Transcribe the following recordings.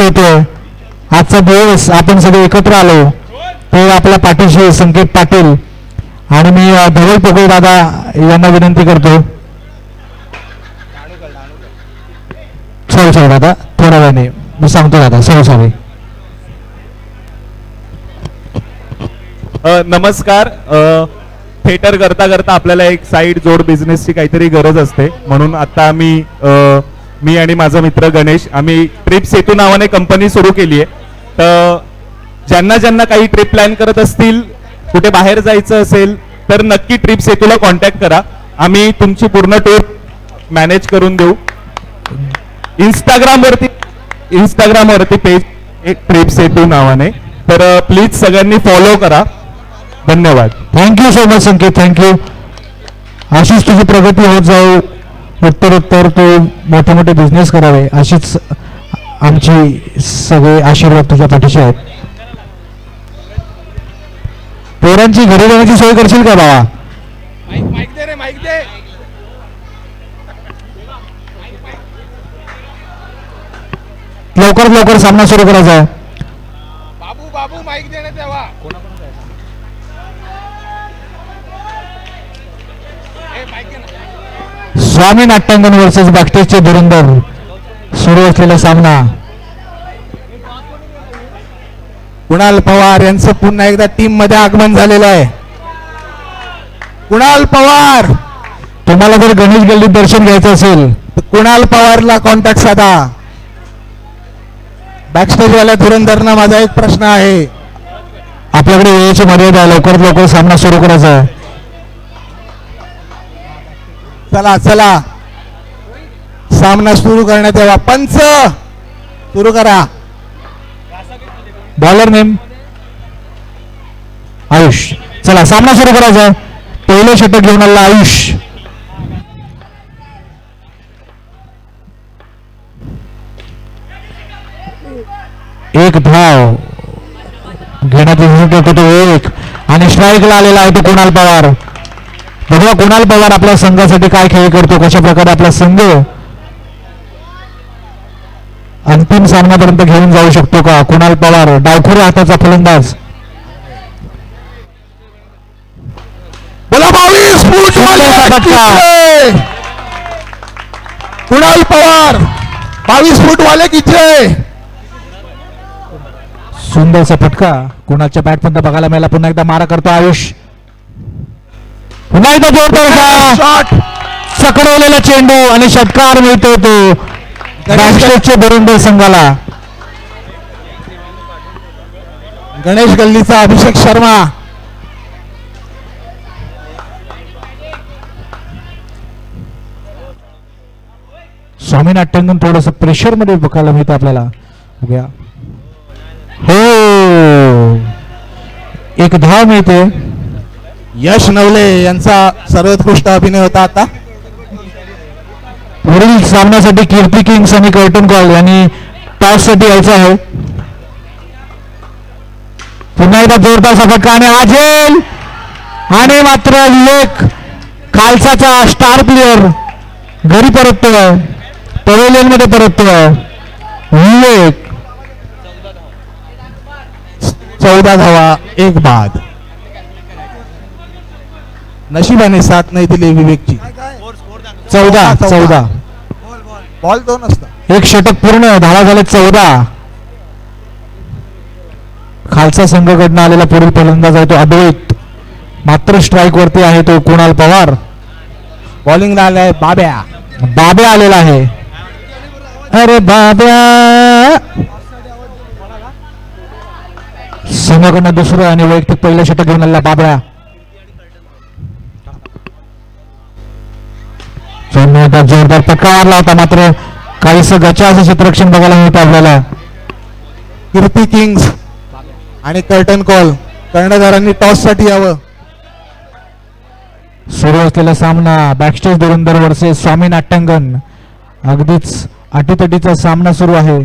ठेवतोय. आजचा दिवस आपण सगळे एकत्र आलो ते आपल्या पाठीशी संकेत पाटील आणि मी धवल पोकळे दादा यांना विनंती करतो. सॉरी दादा, थोड्या वेळाने मी सांगतो दादा. सॉरी. नमस्कार. थिएटर करता करता आपल्याला एक साईड जोड बिझनेसची काहीतरी गरज असते, म्हणून आता मी आणि माझा मित्र गणेश आम्ही ट्रिप सेतू नावाने कंपनी सुरू केली आहे. तर ज्यांना ज्यांना काही ट्रिप प्लॅन करत असतील, कुठे बाहेर जायचं असेल तर नक्की ट्रिप सेतूला कॉन्टॅक्ट करा. आम्ही तुमची पूर्ण टूर मॅनेज करून देऊ. इंस्टाग्रामवरती पेज एक ट्रिप सेतू नावाने, तर प्लीज सगळ्यांनी फॉलो करा. धन्यवाद. थँक्यू सो मच संकेत. थँक्यू. अशीच तुझी प्रगती होत जाऊ, उत्तरोत्तर तू मोठे मोठे बिझनेस करावे अशीच आमची सगळे आशीर्वाद तुझ्या पाठीशी आहेत. पोरांची घरी जाण्याची सोय करशील का बाबा? लवकरात लवकर सामना सुरू करायचा आहे. बाबू माईक देणे तेव्हा. स्वामी नाट्यांगण वर्सेस बॅकस्टेजचे धुरंधर सुरू असलेला सामना. कुणाल पवार यांचं पुन्हा एकदा टीम मध्ये आगमन झालेलं आहे. कुणाल पवार, तुम्हाला जर गणेश गल्लीत दर्शन घ्यायचं असेल तर कुणाल पवारला कॉन्टॅक्ट साधा. बॅकस्टेज वाल्या धुरंधरना माझा एक प्रश्न आहे. आपल्याकडे वेळेची मर्यादा आहे, लवकरात लवकर सामना सुरू करायचा आहे. चला सामना सुरू करण्यात यावा. पंच सुरू करा. Bowler name Ayush. चला सामना सुरू करायचा आहे. पहिलं षटक घेऊन आला आयुष. एक धाव घेण्यात एक आणि स्ट्राईकला आलेला आहे तो कुणाल पवार. बघा कुणाल पवार आपल्या संघासाठी काय खेळ करतो, कशा प्रकारे आपला संघ अंतिम सामन्यापर्यंत घेऊन जाऊ शकतो का. कुणाल पवार डावखुऱ्या हाताचा फलंदाज. बोला 22 फूट वाले कुणाल पवार 22 फूट वाले किती. सुंदरचा फटका कुणाच्या बॅटपर्यंत बघायला मिळाला. पुन्हा एकदा मारा करतो आयुष. पुन्हा एकदा जोरदार शॉट. चक्रवलेला चेंडू आणि षटकार मिळतो तो बॅकस्टेजच्या धुरंधर संघाला. गणेश गल्लीचा अभिषेक शर्मा. स्वामी नाट्यांगण थोडस प्रेशर मध्ये बघायला मिळतं आपल्याला. बघूया. हो, एक धाव मिळते. यश नवले यांचा सर्वोत्कृष्ट अभिनय होता. आता पुढील सामन्यासाठी कीर्ती किंग्स आणि कर्टन कॉल यांनी टॉस साठी यायचं आहे. पुन्हा एकदा जोरदार फटका आणि हा झेल आणि मात्र लेख खालसाचा स्टार प्लेअर घरी परततोय, पवेलियन मध्ये परततोय. लेख 14 धावा एक बाद. नशिबाने साथ नाही दिली विवेकची. 14 बॉल 2 असता. एक षटक पूर्ण, धावा झाले 14. खालचा संघाकडनं आलेला पुढील फलंदाज आहे तो अद्वैत. मात्र स्ट्राईक वरती आहे तो कुणाल पवार. बॉलिंगला आलाय बाब्या आलेला आहे. अरे बाब्या. संघाकडनं दुसरं आणि वैयक्तिक पहिलं षटक घेऊन आलेला बाब्या. जोरदार फटका मारला होता, मात्र काहीसं गचा असं क्षेत्ररक्षण बघायला मिळतं आपल्याला. कीर्ती किंग्स आणि कर्टन कॉल कर्णधारांनी टॉस साठी यावं. सुरू असलेला सामना बॅकस्टेज धुरंधर वर्सेस स्वामी नाट्यांगण. अगदीच अटीतटीचा सामना सुरू आहे.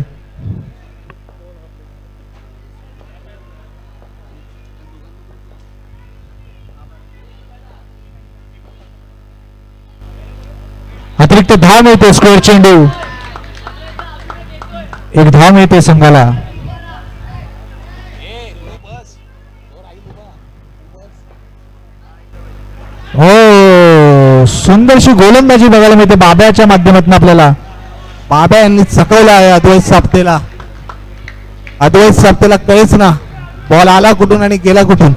अतिरिक्त धाव मिळते. स्क्वेअर चेंडू एक धाव मिळते संघाला. हो, सुंदरशी गोलंदाजी बघायला मिळते बाब्याच्या माध्यमातून आपल्याला. बाब्या यांनी चकवलं आहे अद्वैत साप्तेला. अद्वैत साप्तेला कळेच ना बॉल आला कुठून आणि गेला कुठून.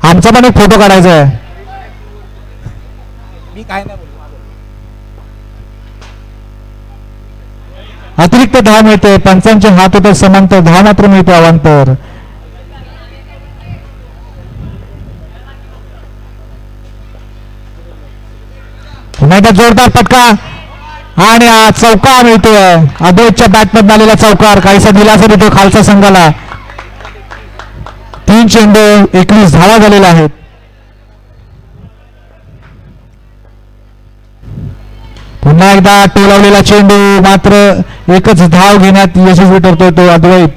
आमचा पण एक फोटो काढायचा आहे. मी काय नाही अतिरिक्त धाव मिळते. पंचांचे हात होते समांतर, धाव मात्र मिळते अवांतर. पुन्हा एकदा जोरदार फटका आणि हा चौकार मिळतोय. अद्वैतच्या बॅटमधून आलेला चौकार काहीसा दिलासा देतो खालच्या संघाला. 3 चेंडू 21 धावा झालेल्या आहेत. पुन्हा एकदा टोलावलेला चेंडू, मात्र एकच धाव घेण्यात यशस्वी ठरतोय तो अद्वैत.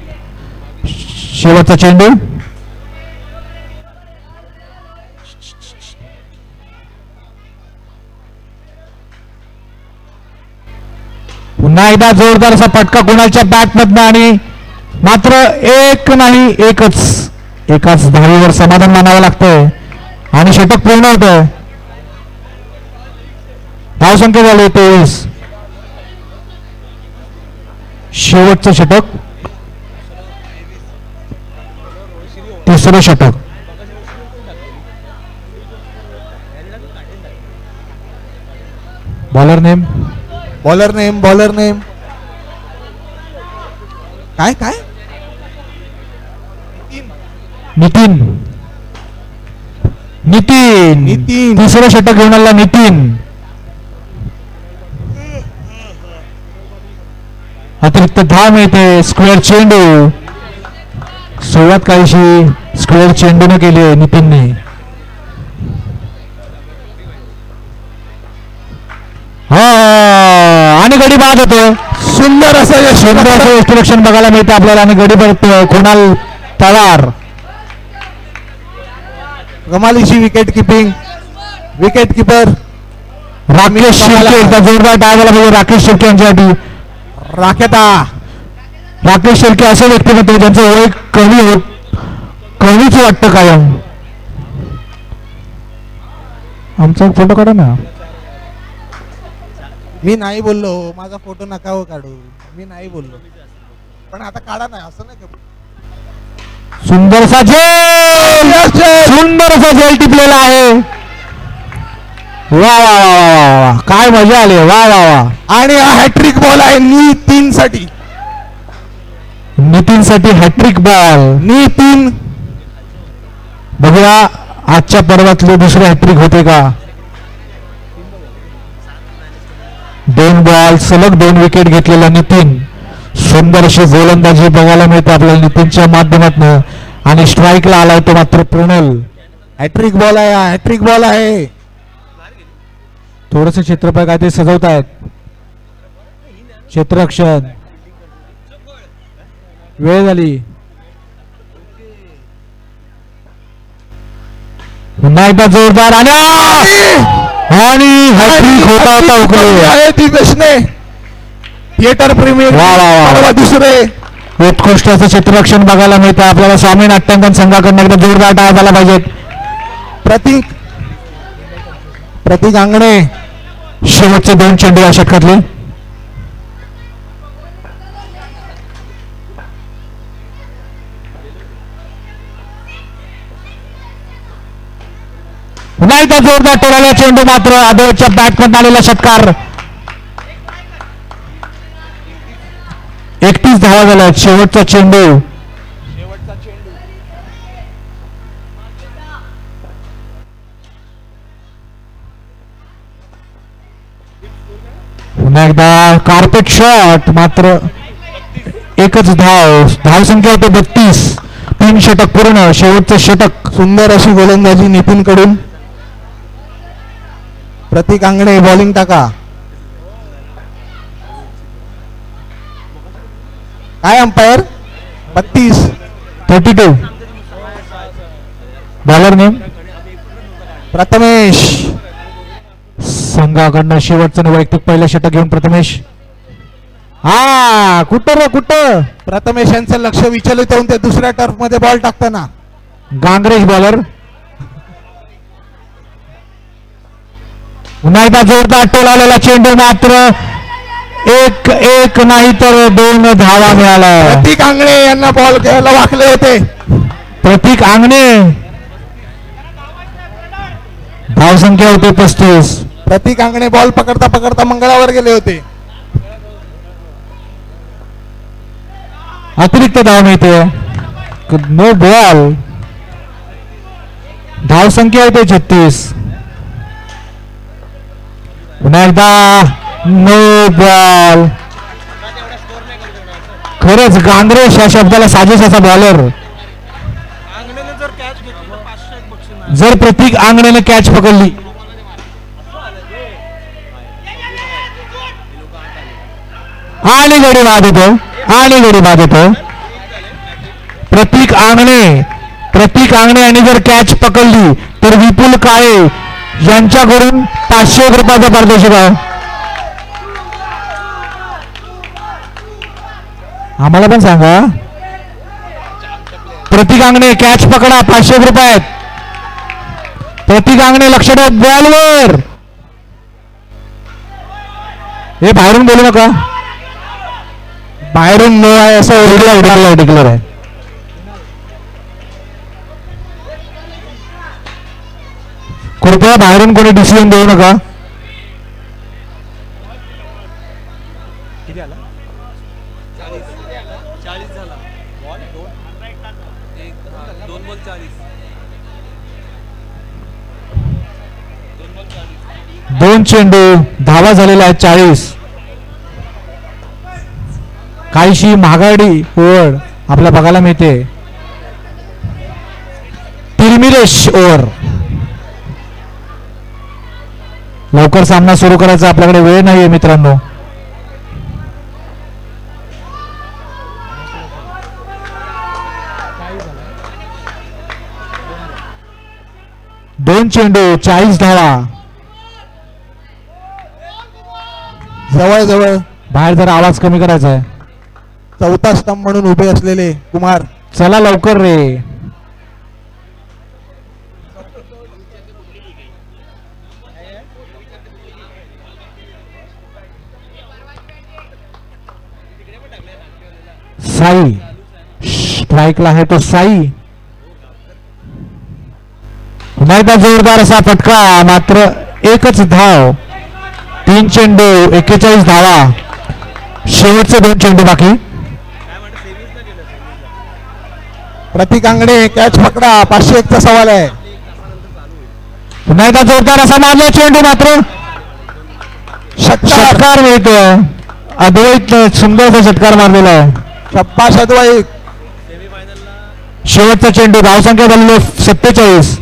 शेवटचा चेंडू पुन्हा एकदा जोरदार असा फटका कोणाच्या बॅटमधनं आणि मात्र एक नाही एकाच धावेवर समाधान मानावं लागतंय आणि षटक पूर्ण होतंय. धावसंख्या झाली 23. शेवटचं षटक, तिसरं षटक. बॉलर नेम काय काय नितीन. तिसरं षटक घेऊन आला नितीन. अतिरिक्त धाव मिळते. स्क्वेअर चेंडू, सुरुवात काहीशी स्क्वेअर चेंडूने केली आहे नितीनने. हा, आणि गडी बाद होतो. सुंदर असं यष्टिरक्षण बघायला मिळतं आपल्याला आणि गडी पडतोय कुणाल पवार. कमालीची wicket keeping. Wicket keeper Rakesh Shirke. एकदा जोरदार डायव्हरला पाहिजे राकेश शिर्के यांच्यासाठी. राकेश शिर्के असे व्यक्तिमत्व ज्यांचं वय कमीच वाटतं कायम. आमचा एक फोटो काढा ना. मी नाही बोललो, माझा फोटो नका हो काढू. मी नाही बोललो, पण आता काढा नाही असं नाही का. सुंदरसा झेल टिपलेला आहे. वा वा वा, काय मजा आली. वा वा वा. आणि हा हॅट्रिक बॉल आहे नितीनसाठी हॅट्रिक बॉल. नितीन बघूया आजच्या पर्वातले दुसरे हॅट्रिक होते का. 2 बॉल सलग 2 विकेट घेतलेला नितीन. सुंदर अशी गोलंदाजी बघायला मिळते आपल्याला नितीनच्या माध्यमातून आणि स्ट्राईकला आलाय तो मात्र प्रणल. हॅट्रिक बॉल आहे, हॅट्रिक बॉल आहे. थोडस क्षेत्रफळ काय ते सजवतायत. क्षेत्ररक्षण वेळ झाली. पुन्हा एकदा जोरदार आणि हॅट्रिक होता होता उकळले. ती बसणे थिएटर प्रीमियर वा वा वा. दुसरे उत्कृष्ट असं क्षेत्ररक्षण बघायला मिळतं आपल्याला. स्वामी नाट्यांकन संघाकडून एकदा जोरदार टाळ झाला पाहिजेत. प्रतीक अंगणे शेवटचे 2 चेंडू या षटकातले. पुन्हा एकदा जोरदार टोलाला चेंडू, मात्र आदळच्या बॅटमधून आलेला षटकार. 31 धावा झाल्या. शेवटचा चेंडू. पुन्हा एकदा कार्पेट शॉट, मात्र एकच धावसंख्या होते 32. 3 षटक पूर्ण. शेवटचं षटक. सुंदर अशी गोलंदाजी नितीन कडून. प्रतीक अंगणे बॉलिंग टाका. काय अंपायर 32. Bowler name Prathamesh. संघाकडनं शेवटचं वैयक्तिक पहिलं षटक घेऊन प्रथमेश. हा कुठं रे कुठं प्रथमेश यांचं लक्ष विचलित होऊन ते दुसऱ्या टर्फ मध्ये बॉल टाकताना गांगरेश बॉलर. पुन्हा एकदा जोरदार टोलावलेला चेंडू मात्र एक नाही तर 2 धावा मिळाला. प्रतीक आंगणे यांना बॉल घ्यायला वाकले होते. प्रतीक आंगणे धावसंख्या होते 35. प्रतीक आंगणे बॉल पकडता पकडता मंगळावर गेले होते. अतिरिक्त धाव मिळते. No ball. धावसंख्या होते 36. पुन्हा एकदा नो बॉल. खरंच गांगरेश या शब्दाला साजेस असा बॉलर. जर प्रतीक आंगणेने कॅच पकडली आणि गडी बाद येतो. प्रतीक आंगणे यांनी जर कॅच पकडली तर विपुल काळे यांच्याकडून 500 रुपयाचा पारितोषिक आहे. आम्हाला पण सांगा. प्रतीक आंगणे कॅच पकडा, 500 रुपये आहेत. प्रतीक आंगणे लक्ष द्या बॉलवर. हे बाहेरून बोलू नका. बाहेरून नो आहे असं डिक्लेअर आहे. कृपया बाहेरून कोणी डिसिजन देऊ नका. दोन चेंडू धावा झालेला आहे 40. काहीशी महागाडी ओव्हर आपल्या बघायला मिळते. तिरमिरेश ओव्हर. लवकर सामना सुरू करायचा, आपल्याकडे वेळ नाहीये मित्रांनो. दोन चेंडू 40 धावा. जवळ जवळ बाहेर जरा आवाज कमी करायचा आहे. चौथा स्तंभ म्हणून उभे असलेले कुमार. चला लवकर रे. साई स्ट्राईकला आहे तो साई. पुन्हा एकदा जोरदार असा फटका, मात्र एकच धाव. 3 चेंडू 41 धावा. शेवटचे 2 चेंडू बाकी. प्रतीक आंगणे कॅच पकडा, 501 चा सवाल आहे. पुन्हा एकदा जोरदार असा मारला चेंडू, मात्र षटकार मिळतो. अद्वैत सुंदर षटकार मारलेला आहे. शब्बाश अद्वैत. शेवटचा चेंडू. धावसंख्या झालेली 47.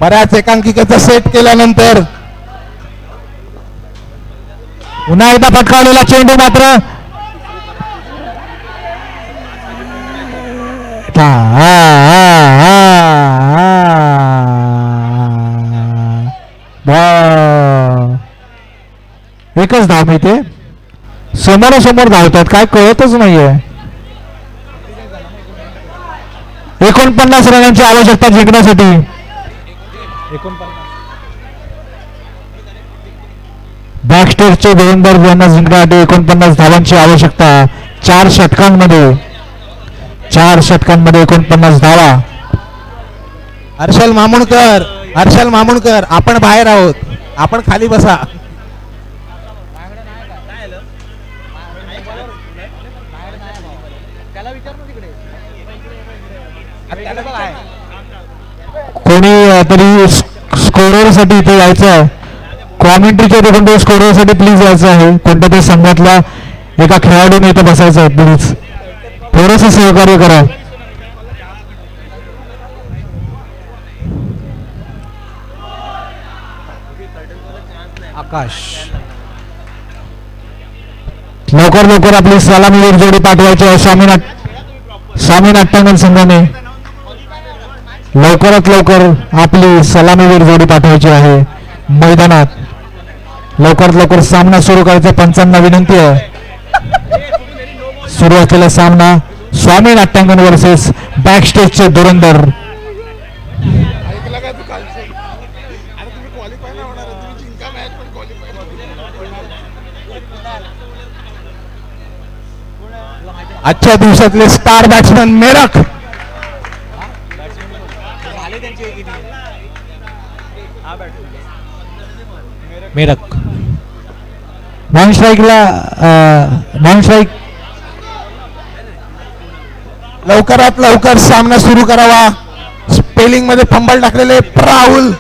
बऱ्याच एकांकिकेचा सेट केल्यानंतर पुन्हा एकदा फटकावलेला चेंडू, मात्र एकच धाव मिळते. समोरासमोर धावतात, काय कळतच नाहीये. 49 रनांची आवश्यकता जिंकण्यासाठी. बॅकस्टेजचे गोलंदाज यांना जिंकण्यासाठी 49 धावांची आवश्यकता. 4 षटकांमध्ये 49 धावा. हर्षल मामुणकर आपण बाहेर आहोत, आपण खाली बसा. कोणी तरी स्कोररसाठी इथे यायचं आहे. कॉमेंट्रीच्या तिकडून स्कोररसाठी प्लीज यायचं आहे. कोणत्या तरी संघातला एका खेळाडूने इथे बसायचं आहे. प्लीज थोडंसं सहकार्य करा. आकाश लवकर आपली सलामीवीर जोडी पाठवायची आहे. स्वामी नाट्यानंद संघाने लवकरात लवकर आपली सलामीवीर जोडी पाठवायची आहे मैदानात. लवकरात लवकर सामना सुरू करायचा पंचांना विनंती आहे. सुरू असलेला सामना स्वामी नाट्यांगण वर्सेस बॅकस्टेजचे धुरंधर. आजच्या दिवसातले स्टार बॅट्समन मेरख. मेरक नॉन स्ट्राईकला नॉन स्ट्राईक. लवकरात लवकर सामना सुरू करावा. स्पेलिंग मध्ये फंबल टाकलेले राहुल.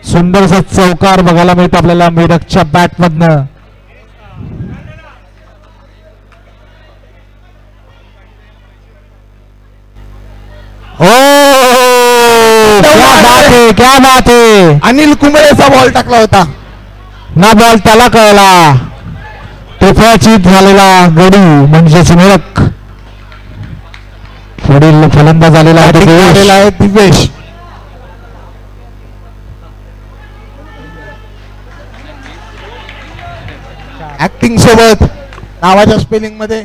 सुंदरसा चौकार बघायला मिळतो आपल्याला मेरकच्या बॅट मधनं. क्या बात है. अनिल कुंबळेचा बॉल टाकला होता. ना बॉल त्याला कळला. तोफाचीत झालेला गडी म्हणजेच मेरक. पुढील फलंदाज आलेला आहे दिवेश. ऍक्टिंग सोबत नावाच्या स्पेलिंग मध्ये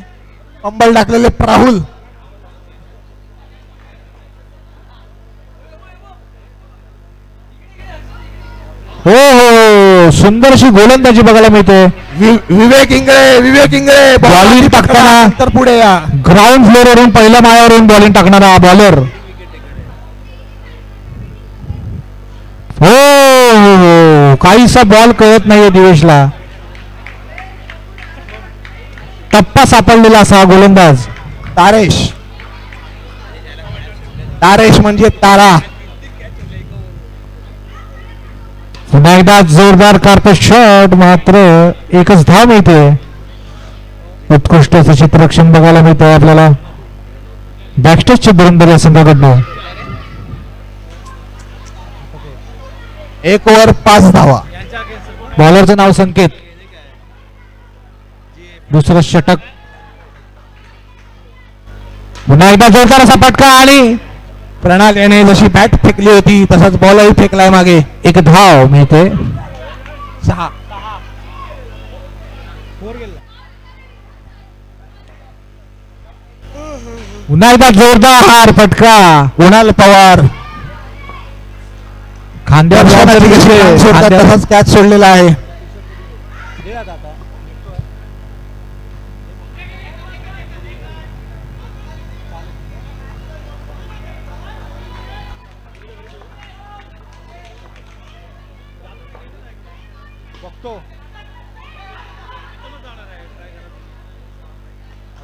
कंबल टाकलेले राहुल. हो हो सुंदरशी गोलंदाजी बघायला मिळते. विवेक इंगळे बॉलिंग टाकताना तर पुढे या. ग्राउंड फ्लोअरवरून पहिल्या माळ्यावरून बॉलिंग टाकणारा बॉलर. हो काहीसा बॉल कळत नाहीये दिवेशला. टप्पा सापडलेला असा गोलंदाज तारेश म्हणजे तारा. पुन्हा एकदा जोरदार काढतो शॉट. मात्र एकच धाव मिळते. उत्कृष्ट असं चित्रक्षण बघायला मिळतं आपल्याला बॅकस्टेजचे धुरंधर या संघाकडनं. 1 ओव्हर 5 धावा. बॉलरचं नाव संकेत. दुसरं षटक. पुन्हा एकदा जोरदार असा फटका आणि प्रणाल याने जशी बॅट फेकली होती तसाच बॉलही फेकलाय मागे. एक धाव मिळते. 6. पुन्हा एकदा जोरदार फटका. कुणाल पवार खांद्यावर तसाच कॅच सोडलेला आहे.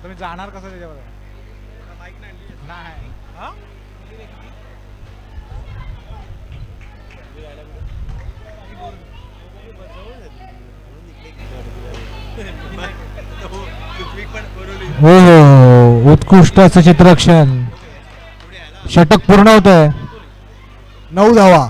तुम्ही जाणार कसं त्याच्यावर. हो हो उत्कृष्ट असं चित्रक्षण. षटक पूर्ण होत आहे. 9 धावा.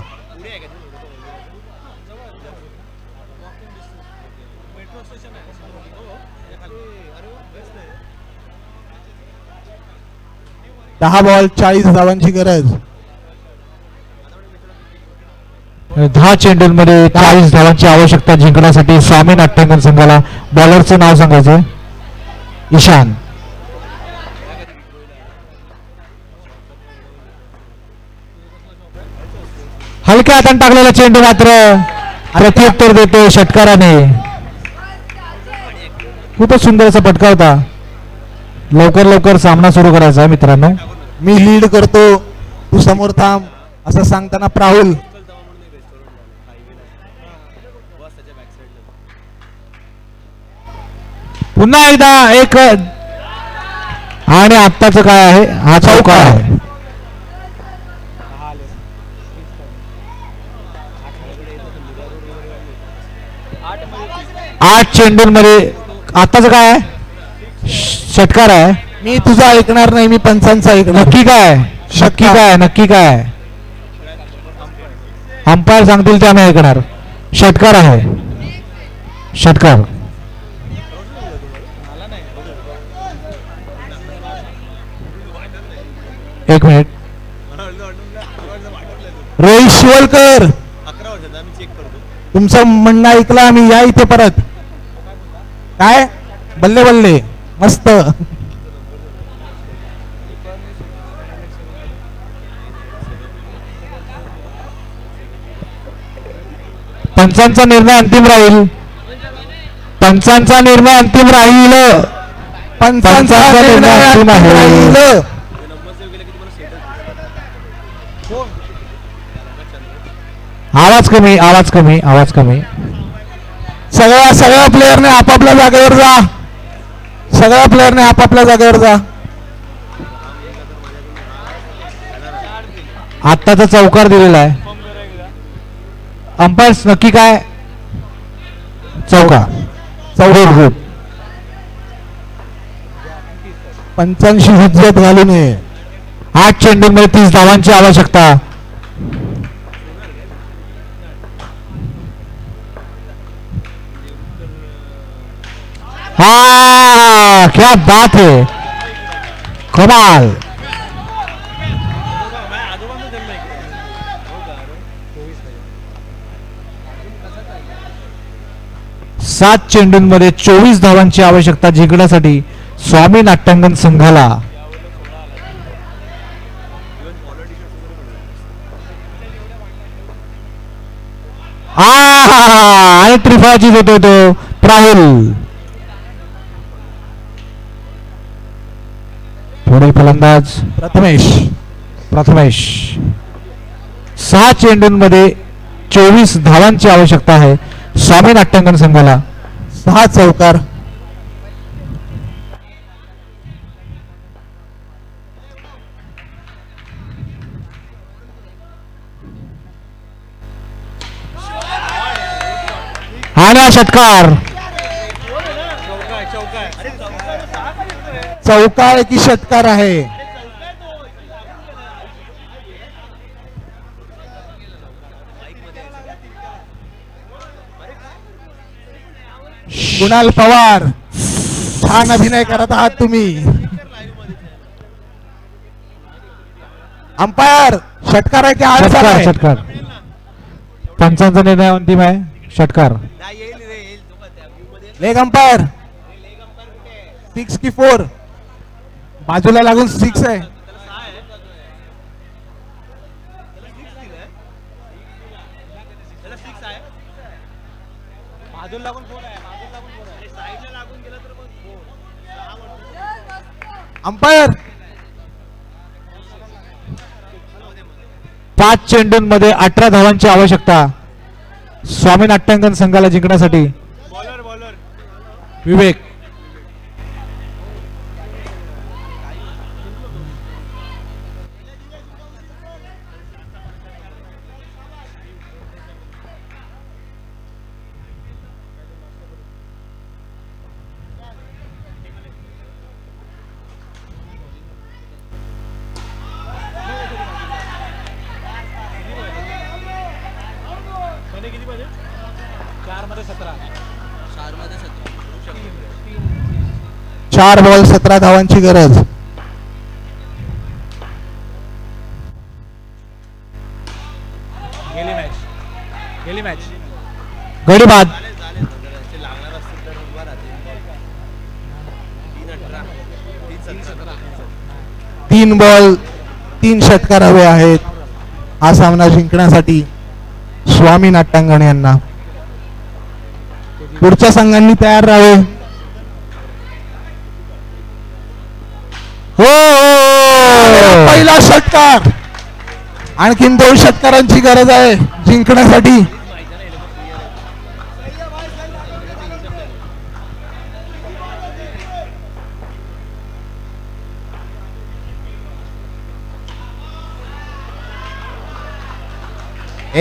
दहा बॉल 40 धावांची गरज. 10 चेंडूंमध्ये 40 धावांची आवश्यकता जिंकण्यासाठी स्वामी नाट्यांगण संघाला. बॉलरचं नाव सांगायचं ईशान. हलक्या हाताने टाकलेला चेंडू मात्र प्रत्युत्तर देतो षटकाराने. खूपच सुंदर असा फटका होता. लवकर लवकर सामना सुरू करायचा आहे मित्रांनो. मी लीड करतो तू समोर थांब असं सांगताना राहुल. पुन्हा एकदा एक आणि आत्ताच काय आहे हा चौकार आहे. 8 चेंडूंमध्ये आत्ताच काय आहे षटकार आहे. मी तुझं ऐकणार नाही. मी पंचांचा ऐकणार. नक्की काय नक्की काय अंपायर सांगतील ते आम्ही ऐकणार. षटकार आहे. षटकार. एक मिनिट. रोहित शिवलकर, तुमचं म्हणणं ऐकलं आम्ही. या इथे परत. काय बल्ले बल्ले, मस्त. पंचांचा निर्णय अंतिम राहील. पंचांचा निर्णय अंतिम राहील. पंचांचा निर्णय अंतिम राहील. आवाज कमी, आवाज कमी, आवाज कमी. सगळ्या प्लेयरने आपापल्या जागेवर जा. सगळ्या प्लेयरने आपापल्या जागेवर जा. आत्ताचा चौकार दिलेला आहे. अंपायर्स नक्की काय? चौकार. Good good. पंचांशी हुज्जत घालू नये. 8 चेंडूंमध्ये 30 धावांची आवश्यकता. हा क्या बात है, कमाल. सात चेंडूंमध्ये 24 धावांची आवश्यकता जिंकण्यासाठी स्वामी नाट्यांगण संघाला. आणि त्रिफळाची देतोय तो राहुल. पुढे फलंदाज प्रथमेश. 6 चेंडूंमध्ये 24 धावांची आवश्यकता आहे स्वामी नाट्यांगण संघाला. 6 चौकार. आणि हा षटकार. चौकार की षटकार आहे. कुणाल पवार, छान अभिनय करत आहात तुम्ही. अंपायर षटकार आहे की आळसा षटकार आहे? षटकार. पंचांचा निर्णय अंतिम आहे. षटकार. लेग अंपायर 6 की 4? बाजूला लागून 6 आहे. अंपायर 5 चेंडूंमध्ये 18 धावांची आवश्यकता स्वामी नाट्यांगण संघाला जिंकण्यासाठी. विवेक. चार बॉल 17 धावांची गरज. गडी बाद. 3 बॉल 3 षटकार हवे आहेत हा सामना जिंकण्यासाठी स्वामी नाट्यांगण यांना. पुढच्या संघांनी तयार राहावे. हो पहिला षटकार. आणखीन 2 षटकारांची गरज आहे जिंकण्यासाठी.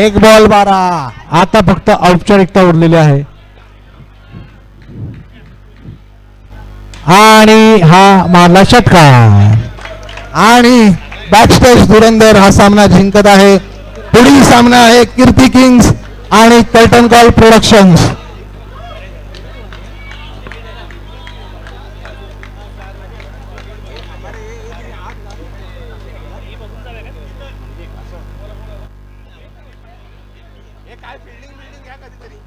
एक बॉल 12. आता फक्त औपचारिकता उरलेली आहे. आणि हा मारला षटकार. आणि बॅकस्टेज धुरंधर हा सामना जिंकत आहे. पुढील सामना आहे कीर्ती किंग्स आणि कर्टन कॉल प्रोडक्शन्स. काय फिल्डिंग बिल्डिंग घ्या कधीतरी